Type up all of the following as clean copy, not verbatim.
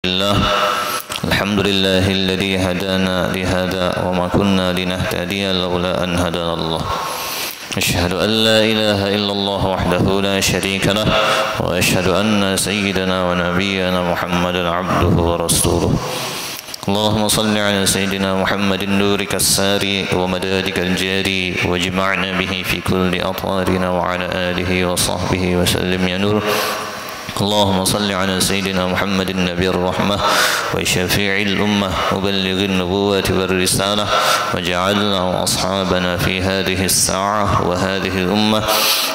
الله الحمد لله الذي هدانا لهذا وما كنا لنهتدي لولا أن هدانا الله أشهد أن لا إله إلا الله وحده لا شريك له وأشهد أن سيدنا ونبينا محمدا عبده ورسوله اللهم صل على سيدنا محمد نورك الساري ومدادك الجاري واجمعنا به في كل أطوارنا وعلى آله وصحبه وسلم يا نور اللهم صل على سيدنا محمد النبي الرحمة وشفيع الأمة مبلغ النبوة والرسالة وجعلنا وأصحابنا في هذه الساعة وهذه الأمة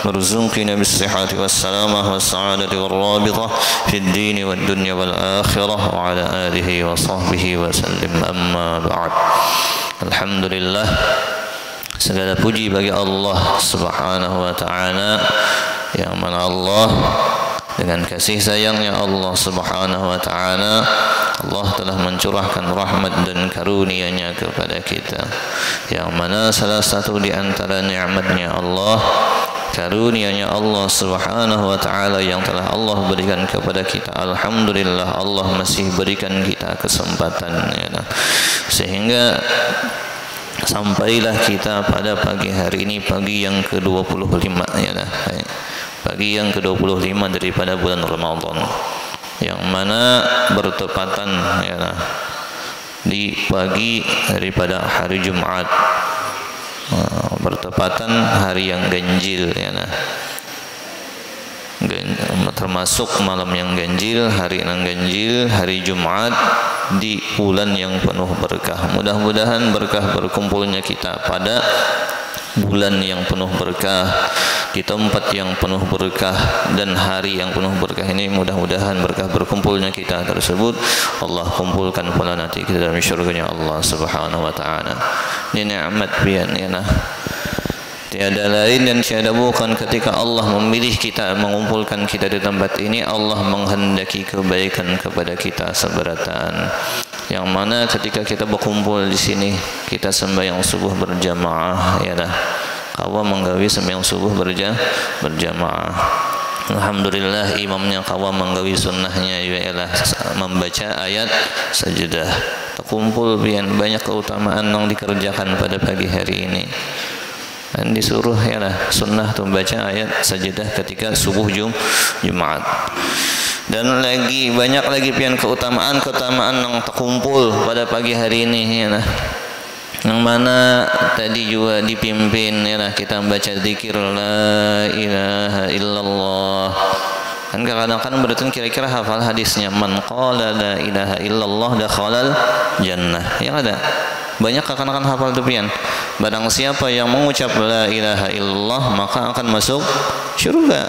وارزقنا بالصحة والسلامة والسعادة والرابطة في الدين والدنيا والآخرة وعلى آله وصحبه وسلم أما بعد الحمد لله segala puji bagi Allah Subhanahu wa taala yang mana Allah dengan kasih sayangnya Allah Subhanahu wa taala Allah telah mencurahkan rahmat dan karunia-Nya kepada kita yang mana salah satu di antara nikmatnya Allah karunia-Nya Allah Subhanahu wa taala yang telah Allah berikan kepada kita alhamdulillah Allah masih berikan kita kesempatan ya, sehingga sampailah kita pada pagi hari ini pagi yang ke-25 ya pagi yang ke-25 daripada bulan Ramadan yang mana bertepatan ya, di pagi daripada hari Jumat bertepatan hari yang ganjil ya, termasuk malam yang ganjil hari yang ganjil hari Jumat di bulan yang penuh berkah mudah-mudahan berkah berkumpulnya kita pada bulan yang penuh berkah di tempat yang penuh berkah dan hari yang penuh berkah ini mudah-mudahan berkah berkumpulnya kita tersebut Allah kumpulkan pula nanti kita dalam syurganya Allah Subhanahu wa taala. Ini nikmat pian ya nah. Tiada lain dan tiada bukan ketika Allah memilih kita mengumpulkan kita di tempat ini Allah menghendaki kebaikan kepada kita seberatan. Yang mana ketika kita berkumpul di sini kita sembahyang subuh berjamaah ya dah kawa menggawi sembahyang subuh berjamaah alhamdulillah imamnya kawa menggawi sunnahnya ialah membaca ayat sajadah terkumpul banyak keutamaan yang dikerjakan pada pagi hari ini dan disuruh ya lah sunnah tu membaca ayat sajadah ketika subuh Jumat. Dan lagi banyak lagi pian keutamaan yang terkumpul pada pagi hari ini ya nah. Yang mana tadi juga dipimpin ya nah kita membaca zikir la ilaha illallah. Kan kadang-kadang berarti kira-kira hafal hadisnya man qala la ilaha illallah dakhalal jannah. Yang ada banyak akan hafal tu pian. Barang siapa yang mengucap la ilaha illallah maka akan masuk syurga.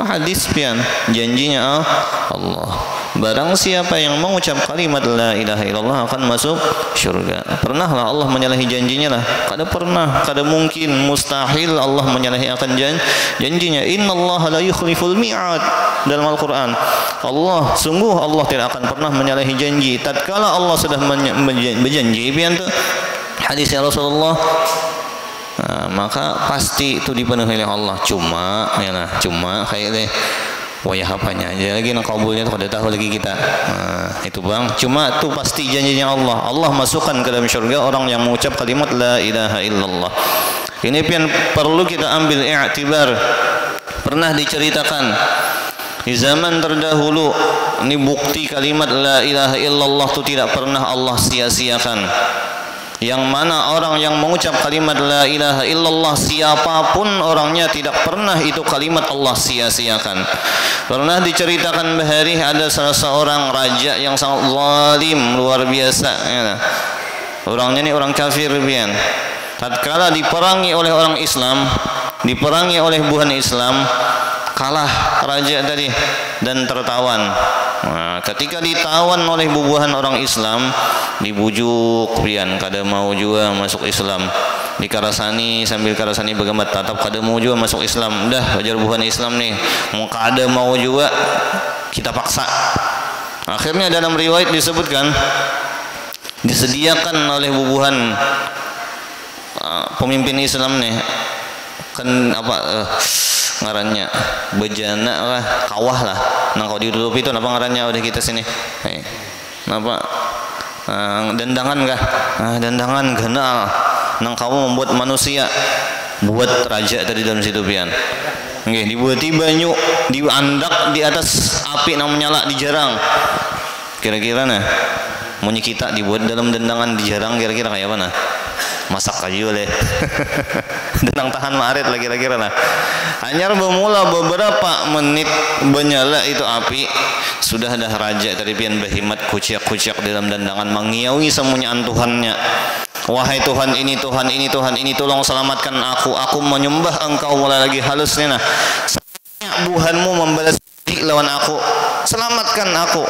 Hadis pian janjinya Allah barang siapa yang mengucap kalimat la ilaha illallah akan masuk syurga. Pernahlah Allah menyalahi janjinya lah kada pernah kada mungkin mustahil Allah menyalahi akan janjinya innallaha la yukhliful mi'ad dalam Al-Quran Allah sungguh Allah tidak akan pernah menyalahi janji tatkala Allah sudah berjanji pian tu hadisnya Rasulullah maka pasti itu dipenuhi oleh Allah cuma kayak deh wayah apanya aja lagi nak kabulnya tu kada tahu lagi kita itu bang cuma tu pasti janjinya Allah masukkan ke dalam syurga orang yang mengucap kalimat la ilaha illallah. Ini pian perlu kita ambil i'tibar. Pernah diceritakan di zaman terdahulu ini bukti kalimat la ilaha illallah tu tidak pernah Allah sia-siakan. Yang mana orang yang mengucap kalimat la ilaha illallah siapapun orangnya tidak pernah itu kalimat Allah sia-siakan. Pernah diceritakan bahari ada salah seorang raja yang sangat zalim luar biasa ya. Orangnya ini orang kafir pian. Tatkala diperangi oleh orang Islam, diperangi oleh buhan Islam, kalah raja tadi dan tertawan. Nah, ketika ditawan oleh bubuhan orang Islam, dibujuk pian kada mau juga masuk Islam. Dikarasani sambil karasani bagaimana tatap kada mau juga masuk Islam. Dah wajar bubuhan Islam nih, mau kada mau juga kita paksa. Akhirnya dalam riwayat disebutkan disediakan oleh bubuhan pemimpin Islam nih kan ngarannya bejana lah kawah lah nah kalau ditutup itu apa ngarannya udah kita sini Napa? Dandangan kah? Dandangan genal. Nang kamu membuat manusia buat raja tadi dalam situ pian. Nggih, dibuati banyu, diandak di atas api nang menyala di jarang. Kira-kira nah, munyi kita dibuat dalam dandangan di jarang kira-kira kayak mana? Masak kayu leh. Denang tahan maret lagi kira-kira lah. Hanya bermula beberapa menit menyala itu api, sudah ada raja tadi pian behemat kuciak-kuciak dalam dandangan mengiawi semuanya Tuhannya. Wahai Tuhan ini, Tuhan ini, Tuhan ini, tolong selamatkan aku menyembah Engkau. Mulai lagi halusnya nah, buhanmu membalas lawan aku, selamatkan aku.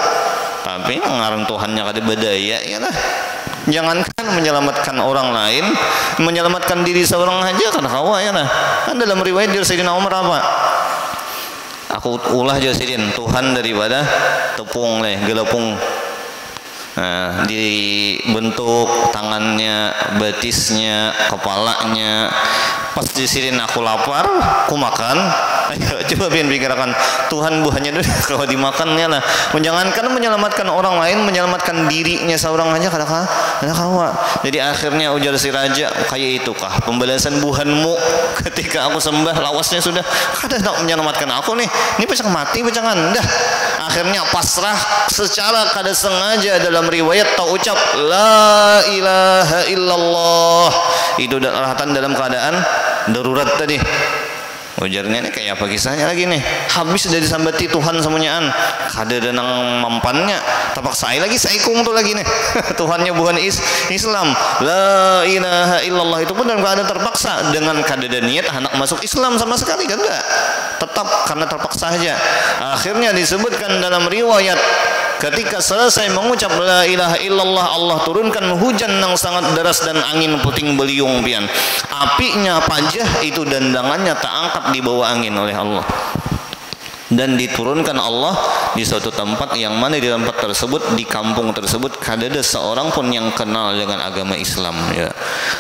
Tapi ngaran Tuhannya kada bedaya ya lah. Jangankan menyelamatkan orang lain, menyelamatkan diri seorang aja kan hawa ya nah. Kan dalam riwayat dari Sayyidina Umar apa? Aku ulah aja Sayyidin, Tuhan daripada tepung leh, gelepung. Nah, dibentuk tangannya, betisnya, kepalanya. Pas disirin aku lapar, aku makan. Ayo coba pikirkan, Tuhan buahnya dulu kalau dimakannya lah. Menjangankan menyelamatkan orang lain, menyelamatkan dirinya seorang aja kada kawa. Jadi akhirnya ujar si raja, kayak itukah pembalasan buhanmu ketika aku sembah lawasnya sudah kada nak menyelamatkan aku nih. Ini pecah mati pecangan dah. Akhirnya pasrah secara kada sengaja, dalam riwayat tak ucap la ilaha illallah. Itu daratan dalam keadaan darurat tadi. Ujarnya nih kayak apa kisahnya lagi nih, habis sudah disambati Tuhan semuanyaan, kada ada nang mampannya, tapak saya lagi saikung tuh lagi nih. Tuhannya bukan Islam, la ilaha illallah, itu pun dalam keadaan terpaksa, dengan kada ada niat hendak masuk Islam sama sekali kan enggak, tetap karena terpaksa saja. Akhirnya disebutkan dalam riwayat, ketika selesai mengucap la ilaha illallah, Allah turunkan hujan yang sangat deras dan angin puting beliung pian. Apinya pajah itu dandangannya tak angkat di bawah angin oleh Allah. Dan diturunkan Allah di suatu tempat yang mana di tempat tersebut, di kampung tersebut kada ada seorang pun yang kenal dengan agama Islam ya.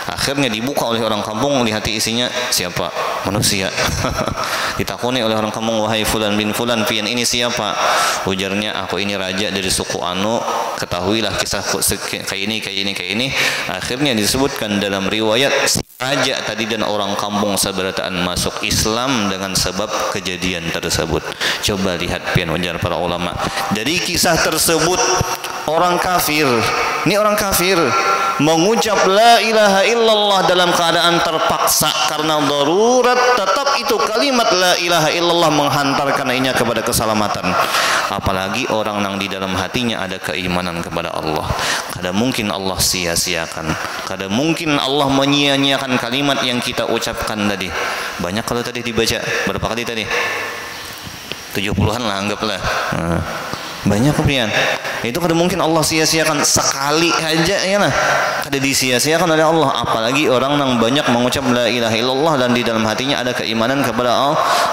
Akhirnya dibuka oleh orang kampung, lihat isinya siapa? Manusia. Ditakuni oleh orang kampung, wahai fulan bin fulan, pian ini siapa? Ujarnya, aku ini raja dari suku anu, ketahuilah kisah kayak ini. Akhirnya disebutkan dalam riwayat, raja tadi dan orang kampung seberataan masuk Islam dengan sebab kejadian tersebut. Coba lihat pian wajar para ulama. Dari kisah tersebut, orang kafir mengucap la ilaha illallah dalam keadaan terpaksa karena darurat, tetap itu kalimat la ilaha illallah menghantarkan inya kepada keselamatan. Apalagi orang yang di dalam hatinya ada keimanan kepada Allah. Kada mungkin Allah sia-siakan, kada mungkin Allah menyia-nyiakan kalimat yang kita ucapkan tadi. Banyak kalau tadi dibaca, berapa kali tadi? 70-an lah anggaplah. Banyak kepian. Itu kada mungkin Allah sia-siakan sekali aja ya lah. Kada disia-siakan oleh Allah, apalagi orang yang banyak mengucap la ilaha illallah dan di dalam hatinya ada keimanan kepada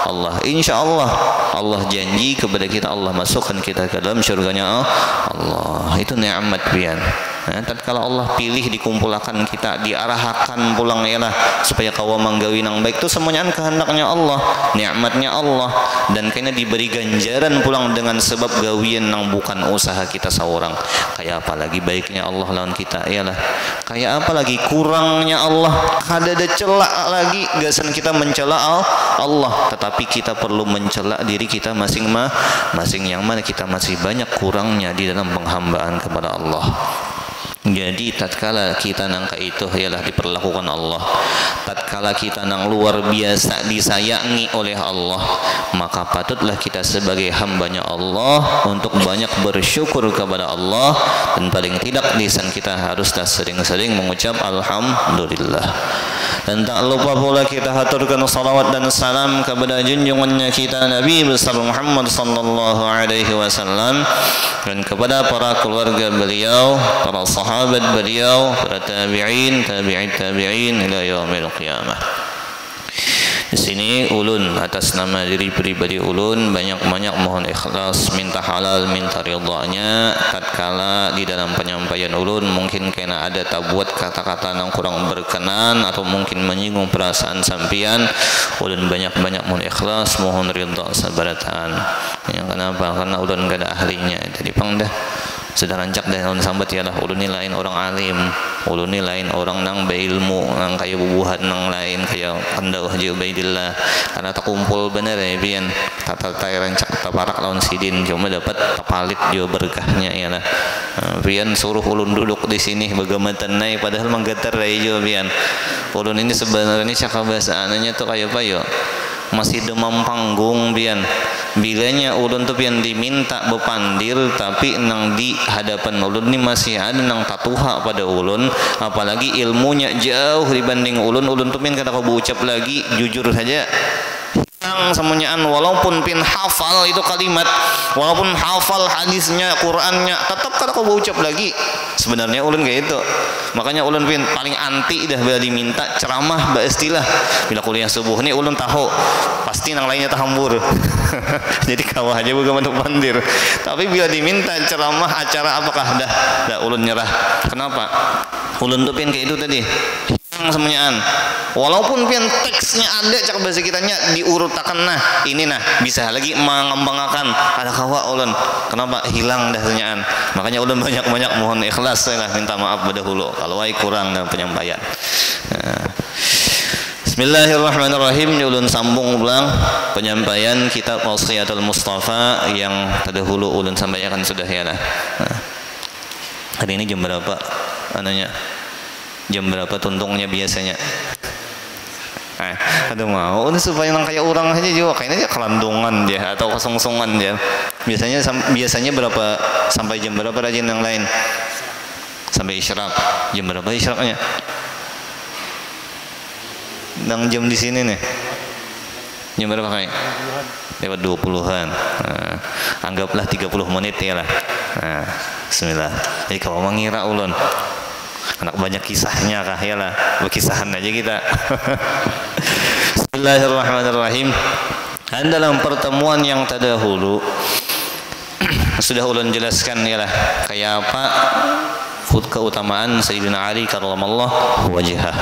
Allah. Insya Allah Allah janji kepada kita, Allah masukkan kita ke dalam syurganya Allah. Itu nikmat pian. Nah, tatkala Allah pilih dikumpulkan kita, diarahkan pulang ialah supaya kau menggawi nang baik, itu semuanya kehendaknya Allah, nikmatnya Allah, dan kena diberi ganjaran pulang dengan sebab gawian nang bukan usaha kita seorang. Kayak apa lagi baiknya Allah lawan kita ialah, kayak apa lagi kurangnya Allah, kada ada celak lagi gasan kita mencela Allah, tetapi kita perlu mencela diri kita masing-masing, yang mana kita masih banyak kurangnya di dalam penghambaan kepada Allah. Jadi tatkala kita nang itu ialah diperlakukan Allah, tatkala kita nang luar biasa disayangi oleh Allah, maka patutlah kita sebagai hambanya Allah untuk banyak bersyukur kepada Allah, dan paling tidak lisan kita haruslah sering-sering mengucap alhamdulillah. Dan tak lupa pula kita haturkan salawat dan salam kepada junjungannya kita Nabi besar Muhammad sallallahu alaihi wasallam, dan kepada para keluarga beliau, para sahabat beliau, para tabi'in ila yaumil qiyamah. Di sini ulun atas nama diri pribadi ulun banyak-banyak mohon ikhlas, minta halal, minta ridhanya tatkala di dalam penyampaian ulun mungkin kena ada tabuat kata-kata yang kurang berkenan atau mungkin menyinggung perasaan sampian. Ulun banyak-banyak mohon ikhlas, mohon ridha sabarataan. Yang kenapa? Karena ulun gak ada ahlinya. Jadi pangdah sudah rancak dah ulun sambat ya lah ulun ni lain orang alim, ulun ni lain orang nang beilmu, nang kaya bubuhan nang lain kaya Qandau Haji Ubaidillah, karena tak kumpul bener ya pian tatal-tay rancak taparak lawan sidin cuma dapat tapalit jo berkahnya ya lah. Pian suruh ulun duduk di sini begamatan naik padahal menggetar jo pian. Ulun ini sebenarnya cakap bahasaannya tuh kayak apa yo? Masih demam panggung pian. Bilanya ulun tuh pian diminta bepandir tapi nang di hadapan ulun ini masih ada nang tatuha pada ulun, apalagi ilmunya jauh dibanding ulun tuh pian kada kau ucap lagi jujur saja hilang semuanyaan, walaupun pian hafal itu kalimat, walaupun hafal hadisnya Qurannya tetap kada kau ucap lagi. Sebenarnya ulun kayak itu, makanya ulun pian paling anti dah bila diminta ceramah istilah. Bila kuliah subuh nih ulun tahu pasti nang lainnya tahambur jadi kawah aja bukan untuk pandir, tapi bila diminta ceramah acara apakah dah ulun nyerah. Kenapa? Ulun tuh pian kayak itu tadi hilang semuanyaan, walaupun pian teksnya ada cak bahasa kitanya diurutakan, nah ini nah bisa lagi mengembangkan ada kawa ulun. Kenapa? Hilang dah semuanyaan. Makanya ulun banyak-banyak mohon ikhlas saya minta maaf berdahulu kalau ai kurang dalam penyampaian. Bismillahirrahmanirrahim. Ulun sambung ulang penyampaian kitab Wasiyatul Mustafa yang terdahulu ulun sampaikan sudah ya lah. Hari ini jam berapa anunya? Jam berapa tuntungnya biasanya? Aduh mau supaya nang kayak orang aja juga kayaknya kelandungan dia atau kesungsongan dia. Biasanya berapa sampai jam berapa rajin yang lain? Sampai isyraq. Jam berapa isyraqnya? Nang jam di sini nih. Jam berapa kayak? Lewat 20-an. Anggaplah 30 menit ya lah. Bismillah. Jadi kalau mengira ulun anak banyak kisahnya kah ya lah, berkisahan aja kita. Bismillahirrahmanirrahim. Dan dalam pertemuan yang terdahulu sudah ulun jelaskan ya lah kayak apa keutamaan Sayyidina Ali karramallahu wajhah,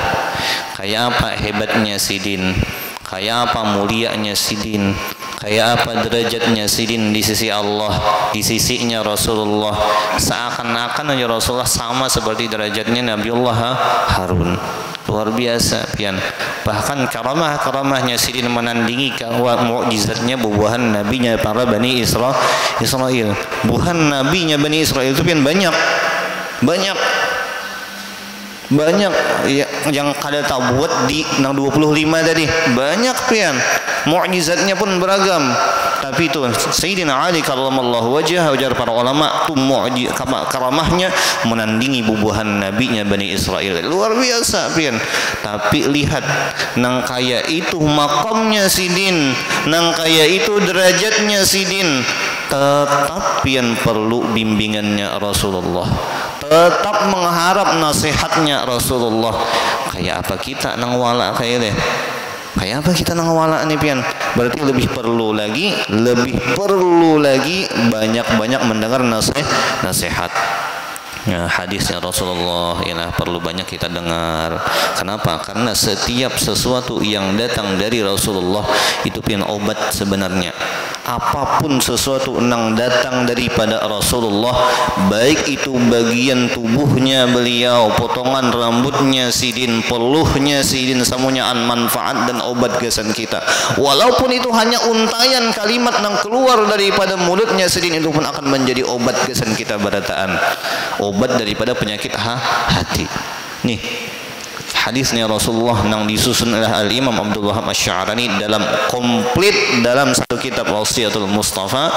kayak apa hebatnya sidin, kayak apa mulianya sidin, kayak apa derajatnya sidin di sisi Allah, di sisinya Rasulullah. Seakan-akan aja Rasulullah sama seperti derajatnya Nabiullah Harun. Luar biasa pian. Bahkan karamahnya sidin menandingi mukjizatnya bubuhan nabinya para Bani Israel. Buhan nabinya Bani Israel itu pian banyak yang kada tahu buat di 25 tadi banyak pian, mukjizatnya pun beragam. Tapi itu Sayyidina Ali karramallahu wajhah, ujar para ulama tu karamahnya menandingi bubuhan nabinya Bani Israel. Luar biasa pian. Tapi lihat nang kaya itu makamnya sidin, nang kaya itu derajatnya sidin, tetap pian perlu bimbingannya Rasulullah, tetap mengharap nasihatnya Rasulullah. Kayak apa kita nang wala kayak deh? Kayak apa kita nang wala nih pian? Berarti lebih perlu lagi banyak-banyak mendengar nasihat. Hadisnya Rasulullah ialah perlu banyak kita dengar. Kenapa? Karena setiap sesuatu yang datang dari Rasulullah itu pian obat sebenarnya. Apapun sesuatu yang datang daripada Rasulullah, baik itu bagian tubuhnya beliau, potongan rambutnya sidin, peluhnya sidin, semuanya manfaat dan obat kesan kita. Walaupun itu hanya untayan kalimat yang keluar daripada mulutnya sidin, itu pun akan menjadi obat kesan kita berataan, obat daripada penyakit hati. Nih hadisnya Rasulullah yang disusun oleh Al-Imam Abdul Wahab Asy-Sya'rani dalam komplit dalam satu kitab Wasiyatul Mustafa,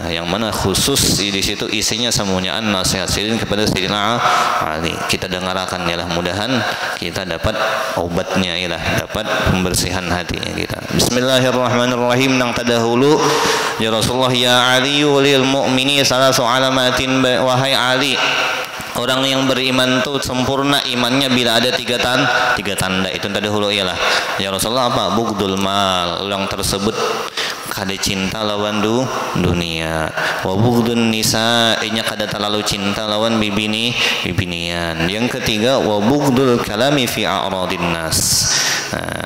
yang mana khusus di situ isinya semuanya nasihat sidin kepada Sayyidina Ali. Kita dengarkan ya lah, mudahan kita dapat obatnya ya lah, dapat pembersihan hatinya kita. Bismillahirrahmanirrahim. Nang terdahulu ya Rasulullah ya Ali lil mu'mini salasu alamatin, wahai Ali, orang yang beriman itu sempurna imannya bila ada tiga tanda. Itu tadi dahulu ialah ya Rasulullah apa? Bugdul mal, orang tersebut kada cinta lawan dunia. Wa bugdun nisa, inya kada terlalu cinta lawan bibinian. Yang ketiga wa bugdul kalami fi a'radin nas.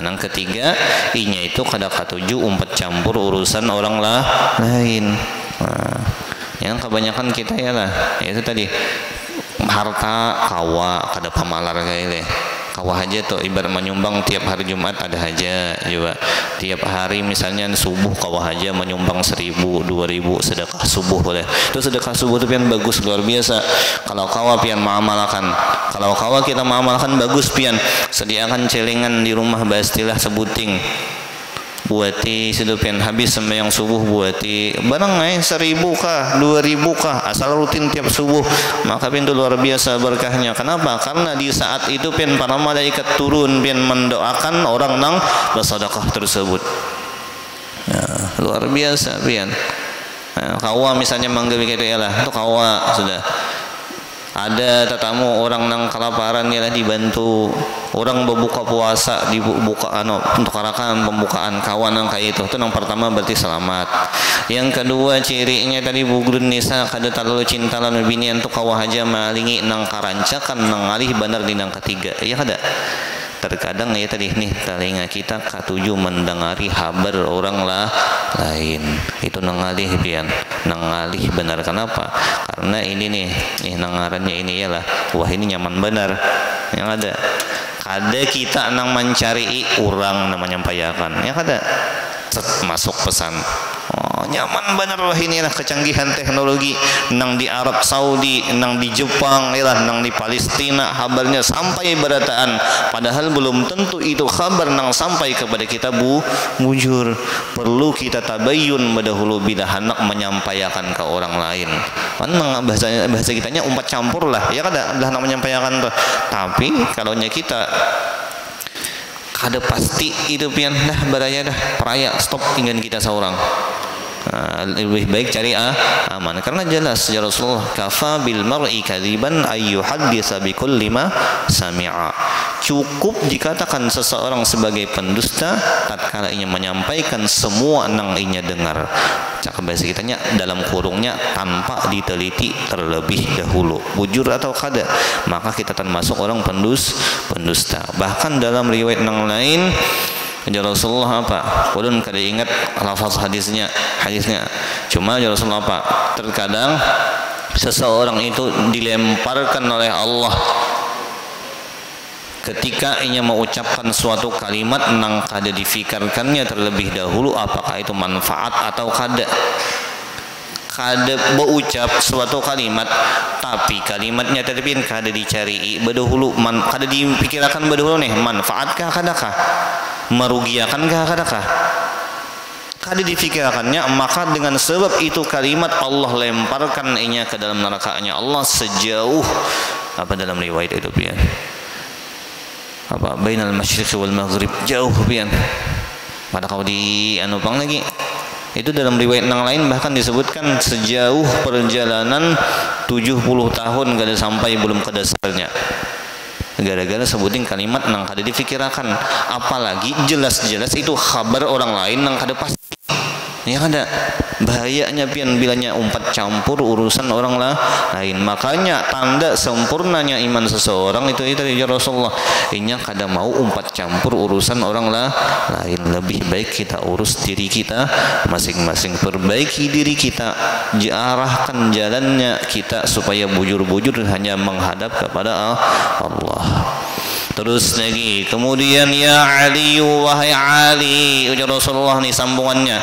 Yang ketiga inya itu kada katuju umpat campur urusan orang lain. Yang kebanyakan kita ya lah, itu tadi harta kawa kada pamalar kayak kawa aja tuh ibarat menyumbang tiap hari Jumat ada aja juga tiap hari misalnya subuh kawa aja menyumbang 1.000 2.000 sedekah subuh boleh. Itu sedekah subuh itu pian bagus luar biasa. Kalau kawa pian mengamalkan, kalau kawa kita mengamalkan bagus pian. Sediakan celengan di rumah bastilah sebuting buati sedopian habis sembahyang subuh buati barang 1.000 kah 2.000 kah asal rutin tiap subuh, maka pintu luar biasa berkahnya. Kenapa? Karena di saat itu pian para malaikat turun pian mendoakan orang nang bersedekah tersebut. Nah, luar biasa pian. Nah, kawa misalnya manggil gitu ya lah, itu kawa sudah. Ada tetamu orang nang kelaparan ya dibantu, orang berbuka puasa dibuka untuk arakan pembukaan kawan nang kayak itu nang pertama berarti selamat. Yang kedua cirinya tadi bugrun nisa kada terlalu cinta lan binian tu kawah aja malingi nang karancakan nang alih benar di nang ketiga ya kada. Terkadang ya tadi nih telinga kita katuju mendengari kabar orang lain itu nangalih pian nangalih benar. Kenapa? Karena ini nih nangarannya ini ialah wah ini nyaman benar yang ada kita nang mencari orang namanya menyampaikan ya kada masuk pesan. Oh, nyaman benar wah inilah kecanggihan teknologi nang di Arab Saudi, nang di Jepang, nang di Palestina kabarnya sampai berataan, padahal belum tentu itu kabar nang sampai kepada kita bujur. Perlu kita tabayun dahulu bila hendak menyampaikan ke orang lain. Kan bahasa kitanya umpat campur lah ya kada dah nak menyampaikan tuh. Tapi kalau kita kada pasti itu pian dah beraya dah peraya stop tinggal kita seorang. Lebih baik cari aman karena jelas ya Rasulullah kafa bil mar'i kadziban ayyuhaddisa bi kulli ma sami'a. Cukup dikatakan seseorang sebagai pendusta tatkala ia menyampaikan semua nang ia dengar. Cakap bahasa kitanya dalam kurungnya tanpa diteliti terlebih dahulu bujur atau kada, maka kita termasuk orang pendusta. Bahkan dalam riwayat nang lain ya Rasulullah apa? Ulun kada ingat lafaz hadisnya. Cuma ya Rasulullah apa? Terkadang seseorang itu dilemparkan oleh Allah ketika ia mengucapkan suatu kalimat nang kada difikirkannya terlebih dahulu apakah itu manfaat atau kada. Kada berucap suatu kalimat tapi kalimatnya tetapi kada dicari berdahulu kada dipikirkan berdahulu nih manfaatkah kadakah merugiakankah kadakah kada difikirkannya, maka dengan sebab itu kalimat Allah lemparkan inya ke dalam nerakanya Allah sejauh apa dalam riwayat itu pian apa bainal masyriqi wal maghrib jauh pian pada kau di anupang lagi itu dalam riwayat yang lain bahkan disebutkan sejauh perjalanan 70 tahun kada sampai belum ke dasarnya gara-gara sebutin kalimat nang kada difikirakan, apalagi jelas-jelas itu kabar orang lain nang kada pasti ya kada. Bahayanya pian bilanya umpat campur urusan orang lain. Makanya tanda sempurnanya iman seseorang itu dari Rasulullah, inya kada mau umpat campur urusan orang lain. Lebih baik kita urus diri kita masing-masing, perbaiki diri kita, arahkan jalannya kita supaya bujur-bujur hanya menghadap kepada Allah. Terus lagi kemudian ya Ali wahai Ali ujar Rasulullah nih sambungannya,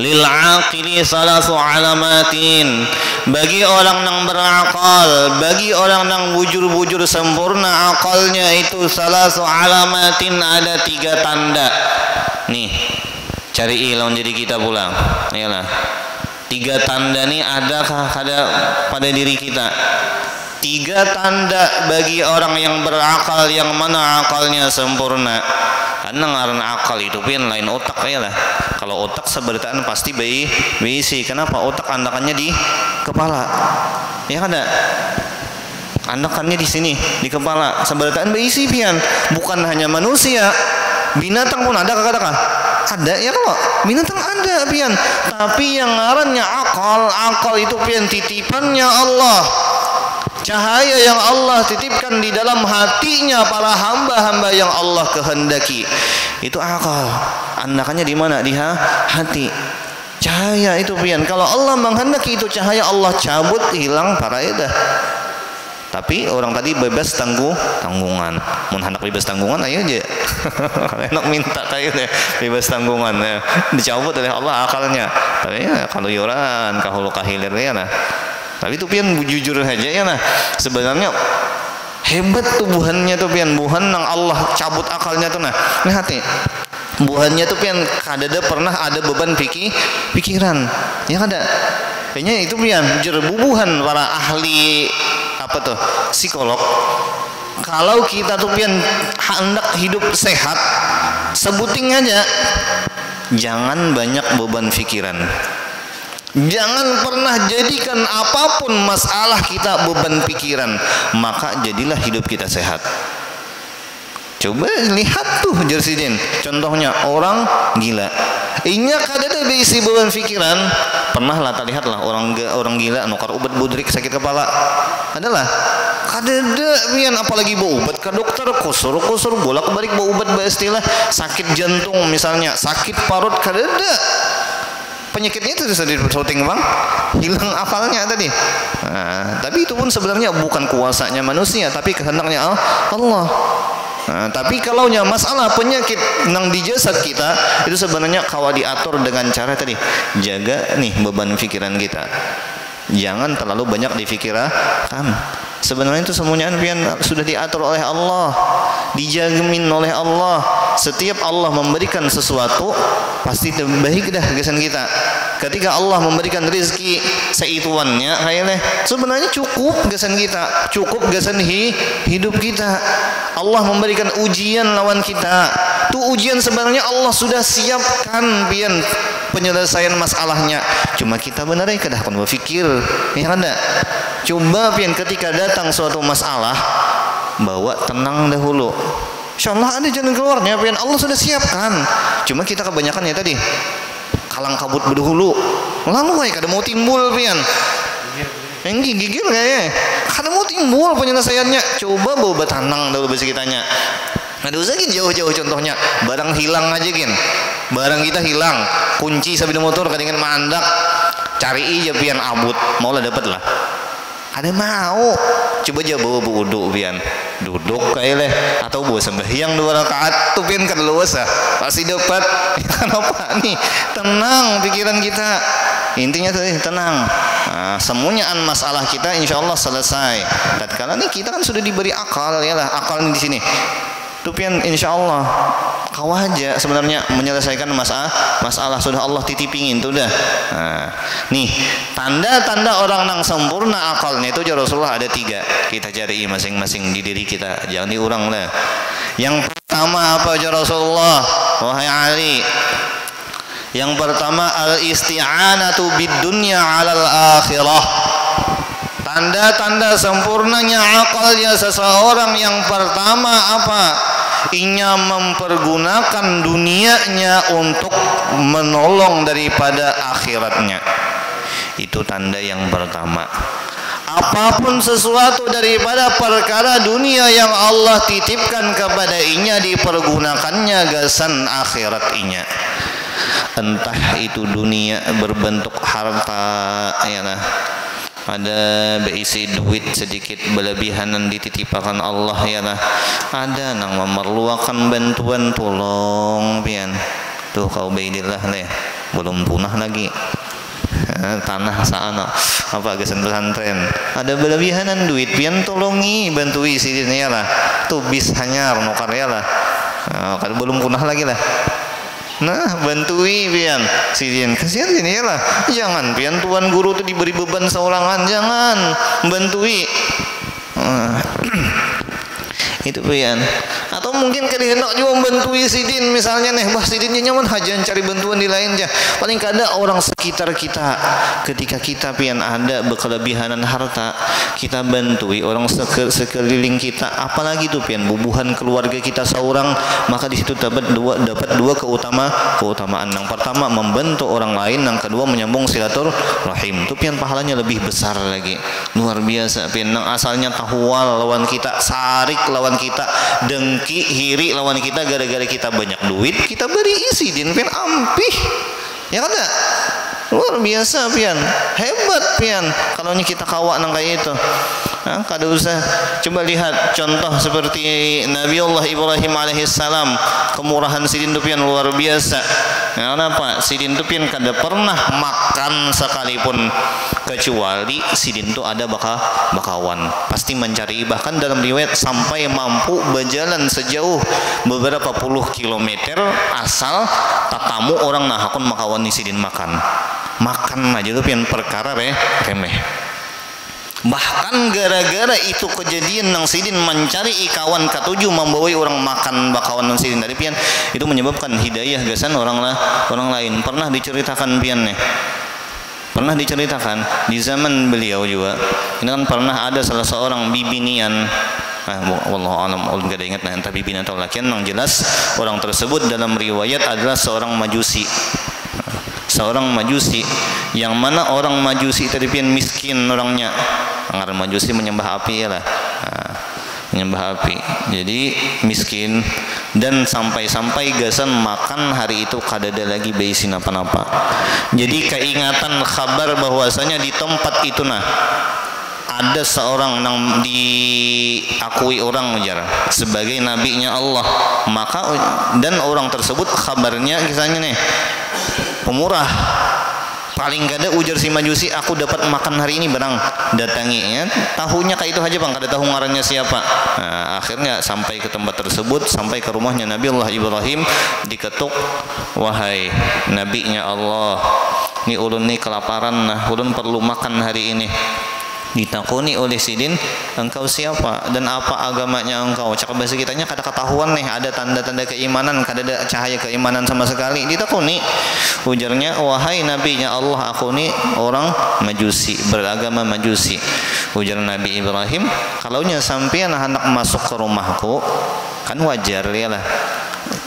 lil aqili salasu alamatin, bagi orang yang berakal, bagi orang yang bujur-bujur sempurna akalnya itu salasu alamatin, ada 3 tanda nih cari ilmu jadi kita pulang iyalah 3 tanda nih adakah ada pada diri kita? 3 tanda bagi orang yang berakal yang mana akalnya sempurna. Karena ngaran akal itu pian lain otak ya lah. Kalau otak seberitaan pasti berisi. Kenapa? Otak andakannya di kepala. Ya kada? Andakannya di sini di kepala. Seberitaan berisi pian. Bukan hanya manusia, binatang pun ada kah? Ada ya kok. Binatang ada pian. Tapi yang ngarannya akal itu pian titipannya Allah. Cahaya yang Allah titipkan di dalam hatinya para hamba-hamba yang Allah kehendaki. Itu akal. Andakannya di mana? Di hati. Cahaya itu pian, kalau Allah menghendaki itu cahaya, Allah cabut, hilang faedah. Tapi orang tadi bebas tanggungan. Mun hendak bebas tanggungan ayo aja. Enak minta kayak deh bebas tanggungan ya. Dicabut oleh Allah akalnya. Tapi ya kalau yoran kahulu kahilir ya nah. Tapi itu pian jujur aja ya nah. Sebenarnya hebat tubuhannya tuh pian, buhan nang Allah cabut akalnya tuh nah. Lihat nih. Buhannya tuh pian kadada pernah ada beban pikiran. Ya kada. Kayaknya itu pian bubuhan para ahli apa tuh psikolog. Kalau kita tuh pian hendak hidup sehat, sebuting aja jangan banyak beban pikiran. Jangan pernah jadikan apapun masalah kita beban pikiran, maka jadilah hidup kita sehat. Coba lihat tuh Jersidin, contohnya orang gila. Inya kadada diisi beban pikiran. Pernah lah lihatlah orang gila nukar obat budrik sakit kepala. Adalah kadada pian apalagi bawa obat ke dokter kusur bolak-balik bawa obat istilah sakit jantung misalnya, sakit parut kadada. Penyakitnya itu bisa di-shooting bang, hilang akalnya tadi. Nah, tapi itu pun sebenarnya bukan kuasanya manusia, tapi kehendaknya Allah. Nah, tapi kalau masalah penyakit nang di jasad kita itu sebenarnya kalau diatur dengan cara tadi, jaga nih beban pikiran kita, jangan terlalu banyak difikirkan. Sebenarnya itu semuanya pian sudah diatur oleh Allah, dijamin oleh Allah. Setiap Allah memberikan sesuatu pasti terbaik dah gasan kita. Ketika Allah memberikan rezeki seituannya kayaknya sebenarnya cukup gasan kita, cukup gasan hidup kita. Allah memberikan ujian lawan kita. Tuh ujian sebenarnya Allah sudah siapkan pian penyelesaian masalahnya. Cuma kita benar kedah pun berpikir, ya ada. Coba pian ketika datang suatu masalah, bawa tenang dahulu. Insyaallah ada jalan keluarnya pian, Allah sudah siapkan. Cuma kita kebanyakan ya tadi kalang kabut berdahulu. Lalu kayak kada mau timbul pian. Yang gigil kayaknya kada mau timbul penyelesaiannya. Coba bawa tenang dahulu besi kitanya. Nggak usah jauh-jauh contohnya barang hilang aja gin. Barang kita hilang, kunci sabida motor kadang mandak. Cari aja pian abut, mau lah dapat lah. Ada mau coba aja bawa wudu pian duduk kayak atau bawa sembahyang 2 rakaat tuh pian kan luas pasti dapat. Kenapa nih tenang pikiran kita, intinya tuh tenang. Nah, semuanya masalah kita insya Allah selesai. Tatkala nih kita kan sudah diberi akal ya lah, akal di sini tuh pian insya Allah kau aja sebenarnya menyelesaikan masalah sudah Allah titipingin tuh dah. Nah, nih tanda-tanda orang nang sempurna akalnya itu Rasulullah ada 3. Kita cari masing-masing di diri kita, jangan diurang lah. Yang pertama apa Rasulullah? Wahai Ali, yang pertama al-isti'anatu bid-dunya 'alal akhirah. Tanda-tanda sempurnanya akalnya seseorang yang pertama apa? Inya mempergunakan dunianya untuk menolong daripada akhiratnya. Itu tanda yang pertama. Apapun sesuatu daripada perkara dunia yang Allah titipkan kepada inya dipergunakannya gasan akhirat inya. Entah itu dunia berbentuk harta ya nah. Ada berisi duit sedikit berlebihanan dititipakan Allah ya lah. Ada nang memerlukan bantuan tolong pian. Tuh kau baidillah leh. Belum punah lagi. Tanah sana apa gasan pesantren. Ada berlebihanan duit pian tolongi bantui sidin ya lah. Tuh bis hanyar nukar ya lah. Kan belum punah lagi lah. Nah, bantui pian sidin kasihan ini ya lah. Jangan pian tuan guru itu diberi beban seorangan, jangan bantui. Itu pian. Atau mungkin kehendak juga membantui sidin misalnya nih, bah sidinnya nyaman hajan cari bantuan di lain aja. Paling kada orang sekitar kita ketika kita pian ada berkelebihanan harta, kita bantui orang sekeliling kita, apalagi tuh pian bubuhan keluarga kita seorang, maka di situ dapat dua keutamaan. Yang pertama membantu orang lain, yang kedua menyambung silaturahim. Itu pian pahalanya lebih besar lagi. Luar biasa pian. Nang asalnya tahwal lawan kita, sarik lawan kita, dengki hiri lawan kita, gara-gara kita banyak duit kita beri isi din pian ampih. Ya kan? luar biasa pian, hebat pian kalau ini kita kawak nang kayak itu. Nah, kada usah. Coba lihat contoh seperti Nabi Allah Ibrahim alaihissalam, kemurahan sidin tu pian luar biasa. Nah, kenapa? Sidin tu pian kada pernah makan sekalipun, kecuali sidin tu ada bakawan. Pasti mencari, bahkan dalam riwayat sampai mampu berjalan sejauh beberapa puluh kilometer asal tatamu orang nah hakun makawan ni sidin makan. Makan aja tu pian perkara remeh. Bahkan gara-gara itu kejadian nang sidin mencari ikawan katuju membawai orang makan bakawan nang sidin tadi pian, itu menyebabkan hidayah gasan orang lain. Pernah diceritakan pian nih, pernah diceritakan di zaman beliau juga ini kan pernah ada salah seorang bibinian, wallahu alam, ulun kada ingat nah entah bibinian atau lakian, yang jelas orang tersebut dalam riwayat adalah seorang majusi. Seorang majusi yang mana orang majusi tadi pian miskin orangnya. Karena majusi menyembah api lah, menyembah api. Jadi miskin dan sampai-sampai gasan makan hari itu kada ada lagi beisi napa-napa. Jadi keingatan kabar bahwasanya di tempat itu nah ada seorang yang diakui orang ujar sebagai nabinya Allah. Maka dan orang tersebut kabarnya kisahnya nih pemurah, paling kada ujar si majusi, aku dapat makan hari ini barang, datangi ya, tahunya kayak itu aja bang, kada tahu ngarannya siapa. Nah, akhirnya sampai ke tempat tersebut, sampai ke rumahnya Nabi Allah Ibrahim, diketuk, wahai nabinya Allah, ni ulun ni kelaparan nah, ulun perlu makan hari ini. Ditakuni oleh sidin, engkau siapa dan apa agamanya engkau? Cakap bahasa kitanya kada ketahuan nih, ada tanda-tanda keimanan, kada ada cahaya keimanan sama sekali. Ditakuni, ujarnya, wahai nabinya Allah, aku ni orang majusi, beragama majusi. Ujar Nabi Ibrahim, kalaunya sampean hendak masuk ke rumahku, kan wajar ya lah,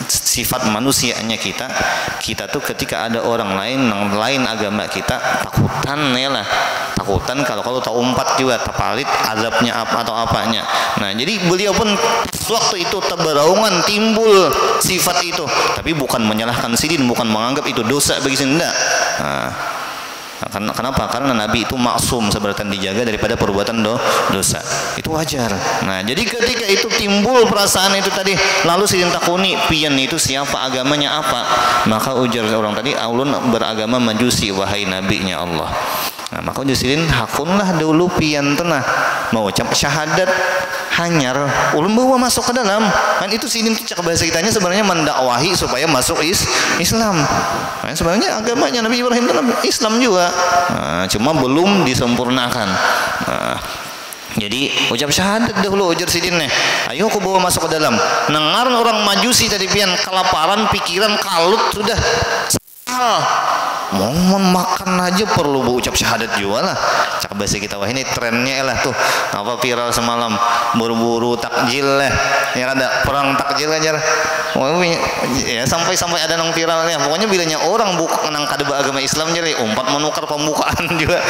sifat manusianya kita tuh ketika ada orang lain agama kita takutan ya lah, takutan kalau tak umpat juga terpalit azabnya apa atau apanya. Nah jadi beliau pun waktu itu terberaungan timbul sifat itu, tapi bukan menyalahkan sidin, bukan menganggap itu dosa bagi sidin. Kenapa? Karena Nabi itu maksum, seberatan dijaga daripada perbuatan dosa. Itu wajar. Nah, jadi ketika itu timbul perasaan itu tadi, lalu sidin takuni, pian itu siapa, agamanya apa? Maka ujar orang tadi, ulun beragama majusi, wahai nabinya Allah. Nah, maka ujar sidin, hakunlah dulu pian tenah mau ucap syahadat hanyar ulun bawa masuk ke dalam. Kan itu sidin cak bahasa kitanya sebenarnya mendakwahi supaya masuk Islam. Nah, sebenarnya agamanya Nabi Ibrahim itu Islam juga. Nah, cuma belum disempurnakan. Nah, jadi ucap syahadat dahulu ujar sidinnya. Ayo aku bawa masuk ke dalam. Nengar orang majusi tadi pian kelaparan, pikiran kalut sudah. Mau makan aja perlu ucap syahadat juga lah. Cak bahasa kita, wah ini trennya lah tuh apa viral semalam, buru-buru takjil lah ya, ada perang takjil aja ya, sampai ada nang viralnya. Pokoknya bilanya orang bukan nang kada agama Islam jadi umpat menukar pembukaan juga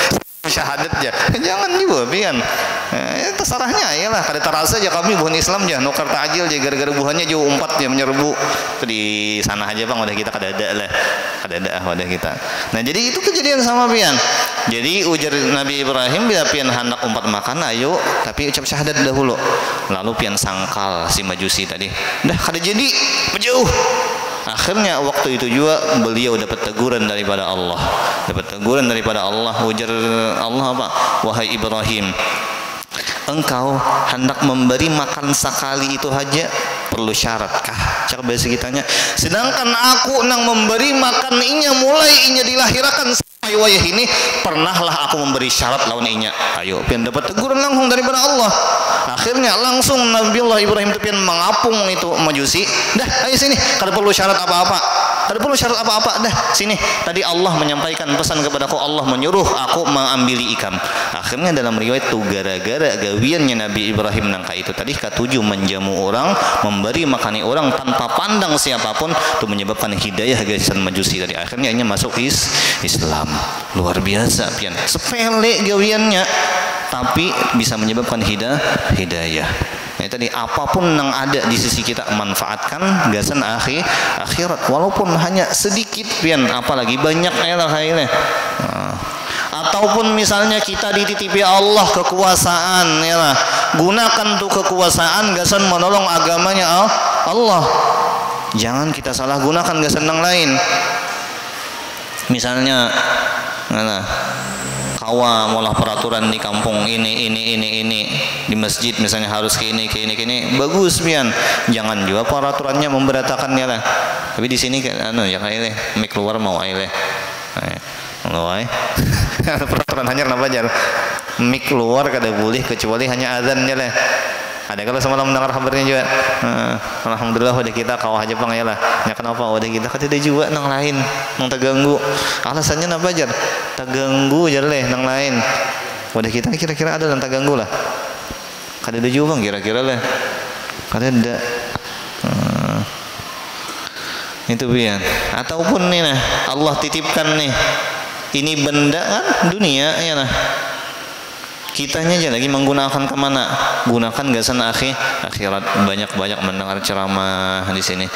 syahadat aja, jangan juga pian. Ya, terserahnya ya lah, kada terasa aja kami bukan Islam aja nukar takjil aja gara-gara buhannya jauh umpat ya menyerbu itu di sana aja bang, udah kita kada ada lah, kada ada wadah kita. Nah jadi itu kejadian sama pian. Jadi ujar Nabi Ibrahim bila pian hendak umpat makan, ayo tapi ucap syahadat dahulu. Lalu pian sangkal si majusi tadi, dah kada jadi menjauh. Akhirnya waktu itu juga beliau dapat teguran daripada Allah. Dapat teguran daripada Allah. Ujar Allah apa? Wahai Ibrahim, engkau hendak memberi makan sekali itu saja perlu syaratkah? Cara bahasa kitanya. Sedangkan aku nang memberi makan inya mulai inya dilahirkan sampai wayah ini pernahlah aku memberi syarat lawan inya. Ayo pian dapat teguran langsung daripada Allah. Akhirnya langsung Nabi Allah Ibrahim itu pian mengapung itu majusi. Dah ayo sini, kada perlu syarat apa-apa. Kada perlu syarat apa-apa, dah sini. Tadi Allah menyampaikan pesan kepadaku, Allah menyuruh aku mengambil ikan. Akhirnya dalam riwayat itu gara-gara gawiannya Nabi Ibrahim nangka itu tadi katuju menjamu orang, memberi makani orang tanpa pandang siapapun, itu menyebabkan hidayah gasisan majusi tadi. Akhirnya ini masuk Islam. Luar biasa pian. Sepele gawiannya tapi bisa menyebabkan hidayah. Nah, tadi apapun yang ada di sisi kita manfaatkan gasan akhirat walaupun hanya sedikit pian, apalagi banyak kayaknya. Ataupun misalnya kita dititipi Allah kekuasaan ya lah, gunakan tuh kekuasaan gasan menolong agamanya Allah. Jangan kita salah gunakan gasan yang lain. Misalnya kawa molah peraturan di kampung ini di masjid misalnya harus ke ini bagus pian, jangan juga peraturannya memberatakan ya lah. Tapi di sini ya kayak mik keluar mau aile peraturan hanya kenapa aja mik keluar kada boleh kecuali hanya azan aja lah. Ada kalau semalam mendengar kabarnya juga alhamdulillah udah kita kawah aja bang ya lah ya, kenapa udah kita kada juga nang lain nang terganggu, alasannya apa aja terganggu aja leh nang lain, udah kita kira-kira ada yang terganggu lah kada ada juga bang kira-kira lah kada ada. Itu pian. Ataupun nih nah Allah titipkan nih ini benda kan dunia ya nah, kitanya aja lagi menggunakan kemana? Gunakan gasan akhirat. Banyak-banyak mendengar ceramah di sini.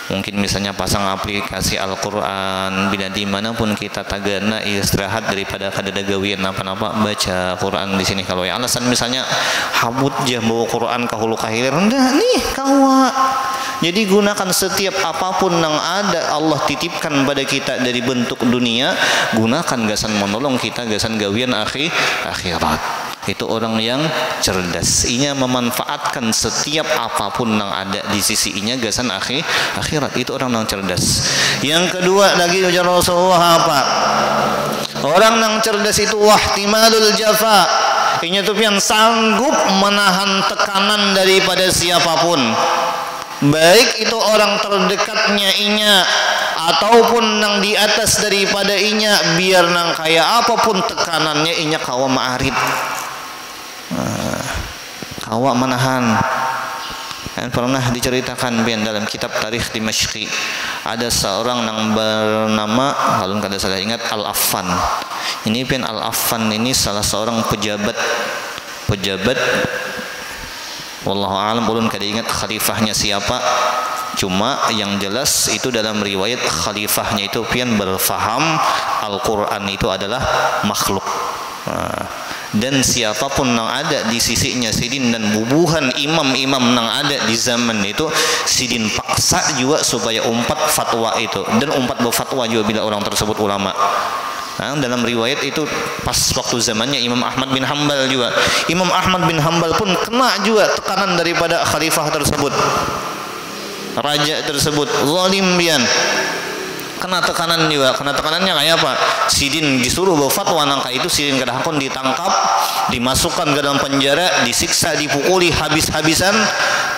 Mungkin misalnya pasang aplikasi Al-Quran, bila dimanapun kita tagana istirahat daripada kadada gawian apa-apa baca Quran di sini. Kalau ya alasan misalnya habut jah bawa Quran kahulu kahilir, enggak nih kawa. Jadi gunakan setiap apapun yang ada Allah titipkan pada kita dari bentuk dunia, gunakan gasan menolong kita, gasan gawian akhirat. Itu orang yang cerdas, inya memanfaatkan setiap apapun yang ada di sisi inya gasan akhirat. Itu orang yang cerdas. Yang kedua lagi ujar Rasulullah apa? Orang yang cerdas itu wahtimalul jafa, inya tuh yang sanggup menahan tekanan daripada siapapun, baik itu orang terdekatnya inya ataupun yang di atas daripada inya, biar nang kayak apapun tekanannya inya kawa ma'arid, kawa menahan. Dan pernah diceritakan pian dalam kitab Tarikh Dimashqi, ada seorang yang bernama, kalau kada salah ingat, Al-Affan. Ini pian Al-Affan ini salah seorang pejabat wallahu alam, ulun kada ingat khalifahnya siapa. Cuma yang jelas itu dalam riwayat khalifahnya itu pian berfaham Al-Quran itu adalah makhluk. Dan siapapun yang ada di sisinya sidin dan bubuhan imam-imam yang ada di zaman itu sidin paksa juga supaya umpat fatwa itu, dan umpat berfatwa juga bila orang tersebut ulama. Nah, dalam riwayat itu pas waktu zamannya Imam Ahmad bin Hambal juga, Imam Ahmad bin Hambal pun kena juga tekanan daripada khalifah tersebut, raja tersebut zalim pian, kena tekanan juga. Kena tekanannya kayak apa? Sidin disuruh berfatwa nangka itu, sidin kadang-kadang ditangkap, dimasukkan ke dalam penjara, disiksa, dipukuli habis-habisan,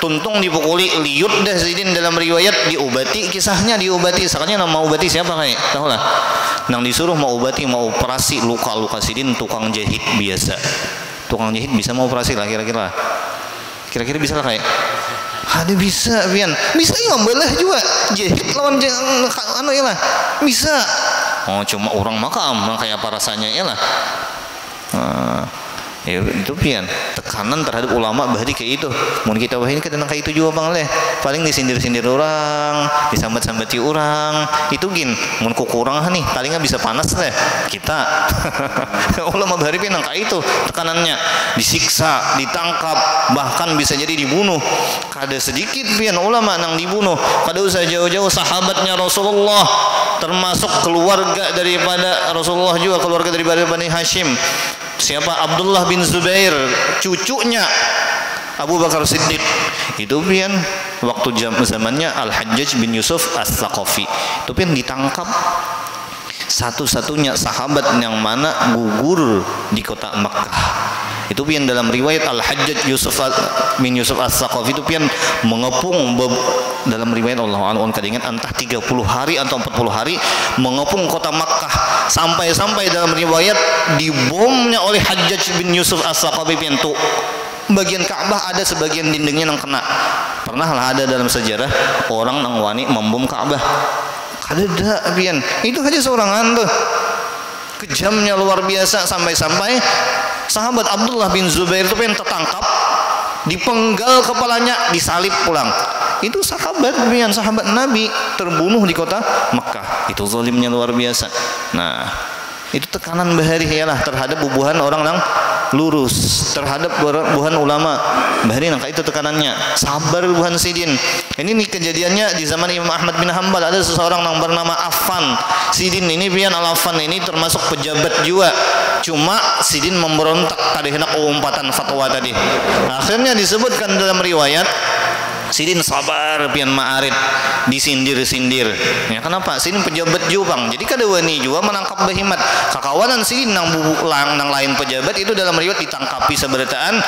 tuntung dipukuli, liut dah sidin. Dalam riwayat diobati, kisahnya diobati. Sekarang nama obati siapa kayak? Tahu lah. Nang disuruh mau obati, mau operasi luka-luka sidin tukang jahit biasa. Tukang jahit bisa mau operasi lah kira-kira. Kira-kira bisa lah kayak? Ada bisa pian, bisa yang belah juga jahit lawan anu ya lah, bisa. Oh cuma orang makam kayak apa rasanya ya lah. Ya itu pian tekanan terhadap ulama bahari kayak itu. Mun kita bahin kadang kayak itu juga bang leh, paling disindir-sindir orang, disambat-sambati orang, itu gin mun kurang nih paling nggak bisa panas leh kita. Ulama bahari pian kayak itu tekanannya, disiksa, ditangkap, bahkan bisa jadi dibunuh. Kada sedikit pian ulama nang dibunuh, kada usah jauh-jauh sahabatnya Rasulullah, termasuk keluarga daripada Rasulullah juga, keluarga daripada Bani Hashim. Siapa? Abdullah bin Zubair, cucunya Abu Bakar Siddiq. Itu pian waktu zamannya Al-Hajjaj bin Yusuf As-Saqafi. Itu pian ditangkap, satu-satunya sahabat yang mana gugur di kota Makkah. Itu pian dalam riwayat Al-Hajjaj bin Yusuf As-Saqafi itu pian mengepung dalam riwayat Allah a'lam kada ingat entah 30 hari atau 40 hari mengepung kota Makkah, sampai-sampai dalam riwayat dibomnya oleh Hajjaj bin Yusuf As-Saqafi pian tu bagian Ka'bah ada sebagian dindingnya yang kena. Pernah lah ada dalam sejarah orang nang wani membom Ka'bah. Kada pian. Itu aja seorangan tuh. Kejamnya luar biasa, sampai-sampai sahabat Abdullah bin Zubair itu pengen tertangkap, dipenggal kepalanya, disalib pulang. Itu sahabat Nabi terbunuh di kota Mekah. Itu zalimnya luar biasa. Nah, itu tekanan bahari ialah terhadap bubuhan orang yang lurus, terhadap bubuhan ulama bahari, nah itu tekanannya. Sabar bubuhan Sidin. Ini nih kejadiannya di zaman Imam Ahmad bin Hanbal. Ada seseorang yang bernama Affan Sidin. Ini pian Al-Affan ini termasuk pejabat juga. Cuma Sidin memberontak tadi hendak umpatan fatwa tadi. Akhirnya disebutkan dalam riwayat Sidin sabar pian ma'arid, disindir-sindir. Ya kenapa? Sidin pejabat juga, jadi kada wani juga menangkap bahimat. Kakawanan Sidin nang lain pejabat itu dalam riwayat ditangkapi seberataan,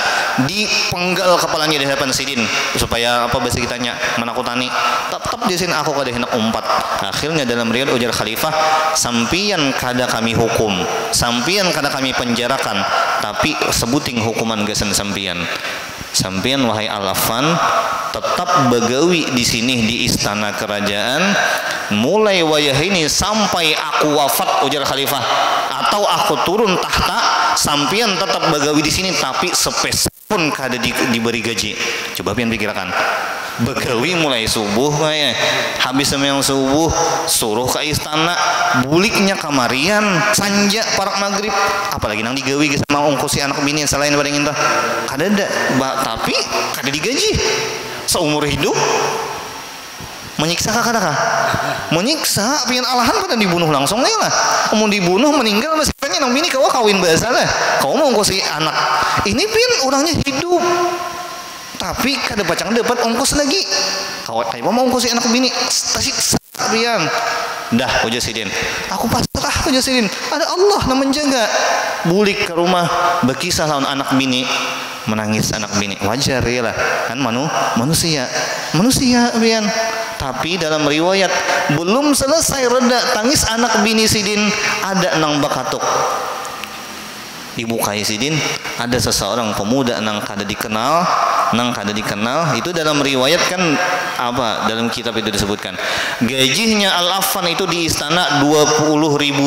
dipenggal kepalanya di hadapan Sidin supaya apa bahasa kitanya menakutani. Tetap di sini aku kada hendak umpat. Akhirnya dalam riwayat ujar khalifah, sampian kada kami hukum, sampian kada kami penjarakan, tapi sebuting hukuman gasan sampian. Sampian wahai Al-Affan tetap begawi di sini di istana kerajaan mulai wayah ini sampai aku wafat, ujar khalifah, atau aku turun tahta, sampian tetap begawi di sini tapi sepeser pun kada diberi gaji. Coba pian pikirkan, begawi mulai subuh kayak habis sembahyang subuh suruh ke istana, buliknya kamarian sanja parak maghrib, apalagi nang digawi sama ongkosi anak bini selain pada ngintah kada ada, tapi kada digaji seumur hidup. Menyiksa kakak menyiksa pian alahan pada dibunuh langsung lah. Mau dibunuh meninggal masih pengen nang bini kau kawin bahasa lah, kau mau ongkosi anak ini pian orangnya hidup tapi kada pacang dapat ongkos lagi. Kau mau ongkosi anak bini tasik pian dah ujar Sidin, aku pasrah ujar Sidin, ada Allah yang menjaga. Bulik ke rumah berkisah lawan anak bini, menangis anak bini, wajar ya lah kan manusia pian. Tapi dalam riwayat belum selesai reda tangis anak bini Sidin, ada nang bakatuk dibukai Sidin, ada seseorang pemuda nang kada dikenal itu dalam riwayat kan apa dalam kitab itu disebutkan gajinya Al-Affan itu di istana 20.000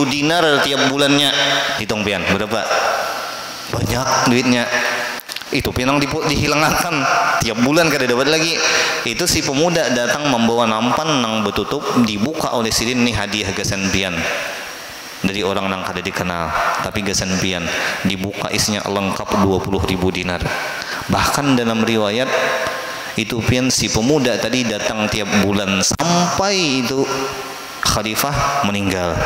dinar tiap bulannya. Hitung pian berapa banyak duitnya itu, pinang dihilangkan tiap bulan kada dapat lagi. Itu si pemuda datang membawa nampan nang betutup, dibuka oleh Sidin, nih hadiah gasan pian dari orang nang kada dikenal, tapi gasan pian dibuka isinya lengkap 20.000 dinar. Bahkan dalam riwayat itu pian si pemuda tadi datang tiap bulan sampai itu khalifah meninggal.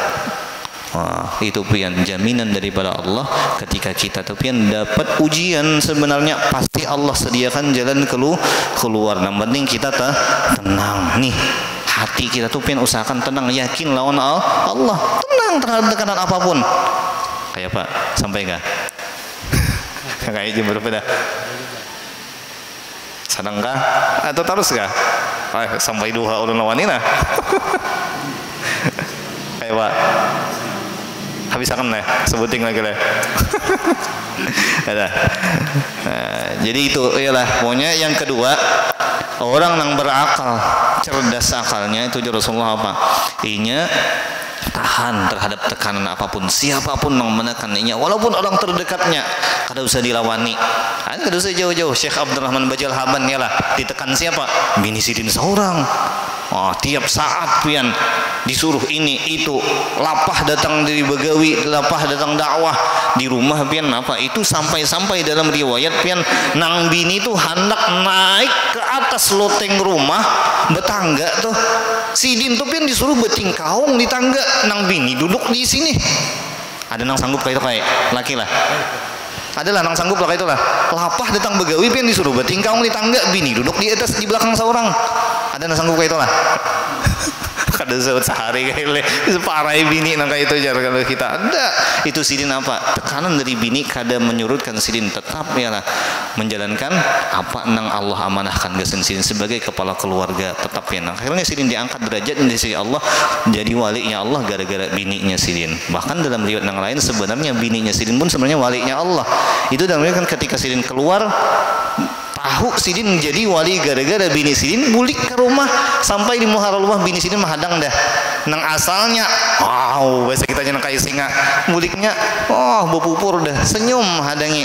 Wah, itu pian jaminan daripada Allah ketika kita tuh pian dapat ujian, sebenarnya pasti Allah sediakan jalan keluar. Yang penting kita tenang nih, hati kita tuh pian usahakan tenang, yakin lawan Allah, tenang terhadap tekanan apapun. Kayak Pak sampai enggak? Kayak jam berapa dah? Sedang kah? Atau terus kah? Sampai duha ulun lawanina. Kayak Pak habis akan lah sebutin lagi lah. Jadi itu ialah pokoknya yang kedua, orang yang berakal, cerdas akalnya itu Rasulullah apa? Inya tahan terhadap tekanan apapun, siapapun yang menekannya, walaupun orang terdekatnya, kada usah dilawani, kada usah jauh-jauh. Syekh Abdurrahman Bajal Haban ialah ditekan siapa? Bini Sidin seorang. Tiap saat pian disuruh ini itu, lapah datang dari begawi, lapah datang dakwah di rumah pian apa itu, sampai dalam riwayat pian nang bini tuh hendak naik ke atas loteng rumah betangga tuh, Sidin tuh pian disuruh betingkaung di tangga, nang bini duduk di sini. Ada nang sanggup kayak itu kayak laki lah, adalah nang sanggup lah kayak itulah, lapah datang begawi pian disuruh betingkaung di tangga, bini duduk di atas di belakang seorang. Ada nang sanggup kayak itulah. Kada sehari kayak separai bini nang kayak itu jar kalau kita ada. Itu Sidin apa? Tekanan dari bini kada menyurutkan Sidin tetap ialah menjalankan apa nang Allah amanahkan gasan Sidin sebagai kepala keluarga, tetap ya. Akhirnya Sidin diangkat derajat di sisi Allah jadi walinya Allah gara-gara bininya Sidin. Bahkan dalam riwayat yang lain sebenarnya bininya Sidin pun sebenarnya walinya Allah. Itu dalam riwayat kan ketika Sidin keluar tahu Sidin jadi wali gara-gara bini Sidin bulik ke rumah, sampai di muhara rumah bini Sidin menghadang dah nang asalnya bahasa kita nang kayak singa, buliknya bepupur dah senyum hadangi.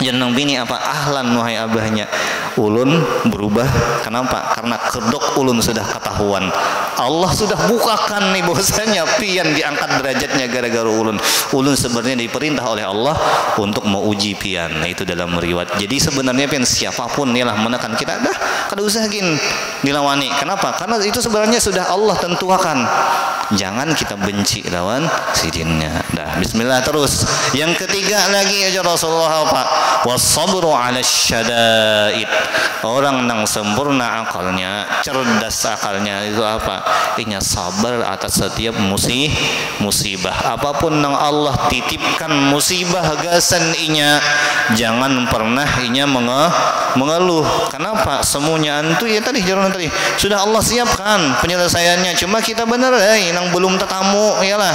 Jeneng bini apa? Ahlan wahai abahnya. Ulun berubah. Kenapa? Karena kedok ulun sudah ketahuan. Allah sudah bukakan nih bahwasanya pian diangkat derajatnya gara-gara ulun. Ulun sebenarnya diperintah oleh Allah untuk mau uji pian. Nah, itu dalam riwayat. Jadi sebenarnya pian siapapun ialah menekan kita dah kada usah gin dilawani. Kenapa? Karena itu sebenarnya sudah Allah tentuakan. Jangan kita benci lawan sidinnya. Dah, bismillah terus. Yang ketiga lagi aja Rasulullah apa? Wasabru 'ala syada'id. Orang yang sempurna akalnya, cerdas akalnya itu apa? Inya sabar atas setiap musibah. Apapun yang Allah titipkan musibah gasan inya, jangan pernah inya mengeluh. Kenapa? Semuanya antu ya tadi jalan tadi. Sudah Allah siapkan penyelesaiannya. Cuma kita bener nang belum tetamu yalah.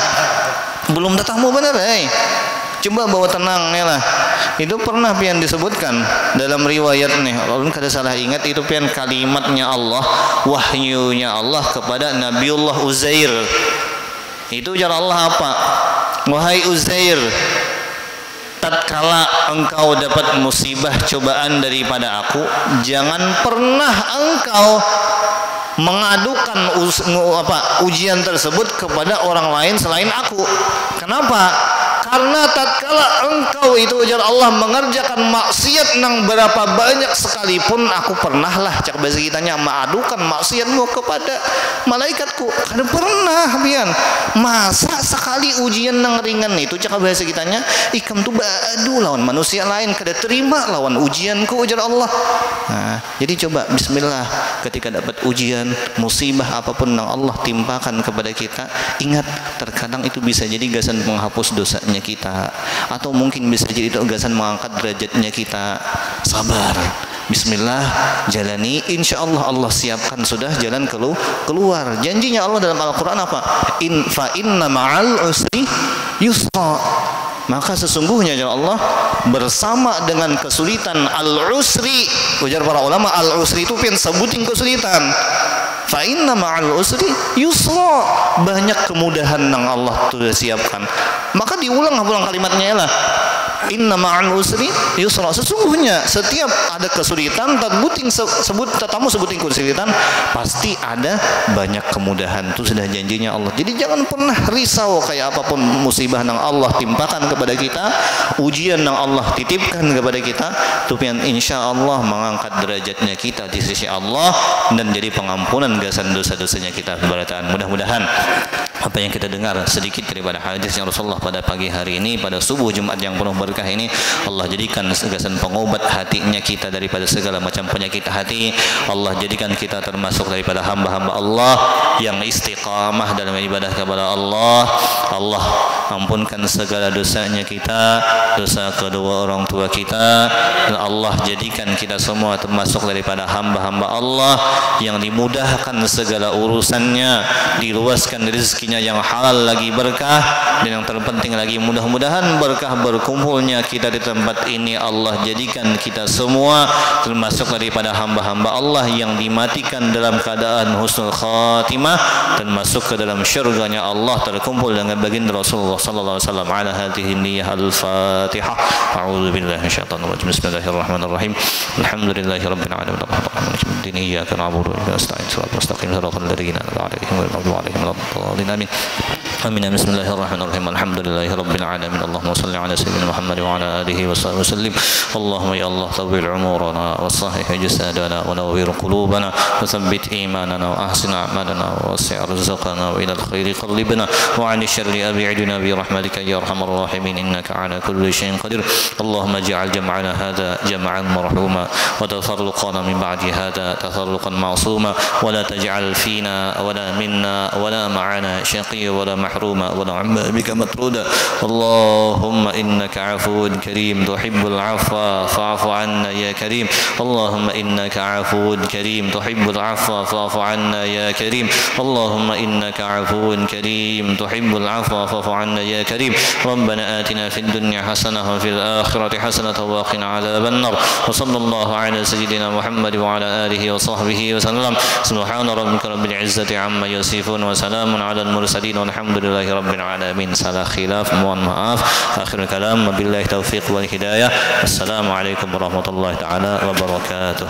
Belum tetamu bener Coba bawa tenang yalah. Itu pernah pian disebutkan dalam riwayat nih. Ulun kada salah ingat itu pian kalimatnya Allah, wahyunya Allah kepada Nabiullah Uzair. Itu ujar Allah apa? Wahai Uzair, tatkala engkau dapat musibah cobaan daripada aku, jangan pernah engkau mengadukan ujian tersebut kepada orang lain selain aku. Kenapa? Karena tatkala engkau itu ujar Allah mengerjakan maksiat nang berapa banyak sekalipun aku pernahlah cak bahasa kitanya mengadukan maksiatmu kepada malaikatku. Kada pernah pian. Masa sekali ujian nang ringan itu cak bahasa kitanya ikam tu badu lawan manusia lain kada terima lawan ujianku ujar Allah. Nah, jadi coba bismillah ketika dapat ujian musibah apapun yang Allah timpakan kepada kita, ingat terkadang itu bisa jadi gasan menghapus dosanya kita, atau mungkin bisa jadi itu gasan mengangkat derajatnya kita. Sabar, bismillah, jalani, insya Allah Allah siapkan sudah jalan keluar. Janjinya Allah dalam Al-Quran apa? Fa inna ma'al usri yusra. Maka sesungguhnya ya Allah bersama dengan kesulitan al-usri. Ujar para ulama al-usri itu pun sebutin kesulitan. Fa inna ma'al usri yusra. Banyak kemudahan yang Allah sudah siapkan. Maka diulang kalimatnya lah. Inna ma'al usri yusra. Sesungguhnya setiap ada kesulitan sebutin kesulitan, pasti ada banyak kemudahan. Itu sudah janjinya Allah. Jadi jangan pernah risau kayak apapun musibah yang Allah timpakan kepada kita, ujian yang Allah titipkan kepada kita, tupian insya Allah mengangkat derajatnya kita di sisi Allah dan jadi pengampunan gasan dosa-dosanya kita. Barataan. Mudah-mudahan apa yang kita dengar sedikit daripada hadisnya Rasulullah pada pagi hari ini, pada subuh Jumat yang penuh berkah ini, Allah jadikan segasan pengobat hatinya kita daripada segala macam penyakit hati. Allah jadikan kita termasuk daripada hamba-hamba Allah yang istiqamah dalam ibadah kepada Allah. Allah ampunkan segala dosanya kita, dosa kedua orang tua kita, dan Allah jadikan kita semua termasuk daripada hamba-hamba Allah yang dimudahkan segala urusannya, diluaskan rezekinya yang halal lagi berkah, dan yang terpenting lagi mudah-mudahan berkah berkumpulnya kita di tempat ini Allah jadikan kita semua termasuk daripada hamba-hamba Allah yang dimatikan dalam keadaan husnul khatimah dan masuk ke dalam syurganya Allah terkumpul dengan baginda Rasulullah sallallahu alaihi wasallam. Ala hadhihi niyyah al-Fatihah. A'udzu billahi minasyaitonir rajim. Bismillahirrahmanirrahim. Alhamdulillahirabbil alamin. Arrahmanirrahim. Iyyaka na'budu wa iyyaka nasta'in. Mustaqim siratal ladzina an'amta 'alaihim ghairil maghdubi 'alaihim waladdallin. Amin. Amin. Bismillahirrahmanirrahim. Alhamdulillahirabbil alamin. Allahumma shalli ala sayyidina Muhammad wa ala alihi wa sahbihi wasallim. Allahumma ya Allah tawwil umurana wa sahih jasadana wa nawwir qulubana wa thabbit imanana wa ahsin a'malana wa wasi' rizqana wa ila al-khairi qallibna wa 'ani syarri ab'idna bi rahmatika ya arhamar rahimin innaka 'ala kulli syai'in qadir. Allahumma ij'al jam'ana hadha jam'an marhuma wa tafarruqana min ba'di hadha tafarruqan ma'suma wa la taj'al fina wa la minna wa la ma'ana shaqiyya wa la mahruma wa la 'amma bika matruda. Allahumma innaka 'afuwun karim tuhibbul 'afwa fa'fu 'anna ya karim. Allahumma innaka 'afuwun karim tuhibbul 'afwa fa'fu 'anna ya karim. Allahumma innaka 'afuwun karim tuhibbul 'afwa fa'fu 'anna ya karim. Rabbana atina fid dunya hasanah wa fil akhirati hasanah wa qina 'adzaban nar. Wa sallallahu 'ala sayyidina Muhammad wa 'ala alihi wa sahbihi wa sallam. Subhana rabbika rabbil 'izzati 'amma yasifun wa salamun 'alal mursalin walhamdulillahi Alhamdulillahirabbil alamin. Salah khilaf mohon maaf. Akhirul kalam wabillahi taufiq wal hidayah. Assalamualaikum warahmatullahi taala wabarakatuh.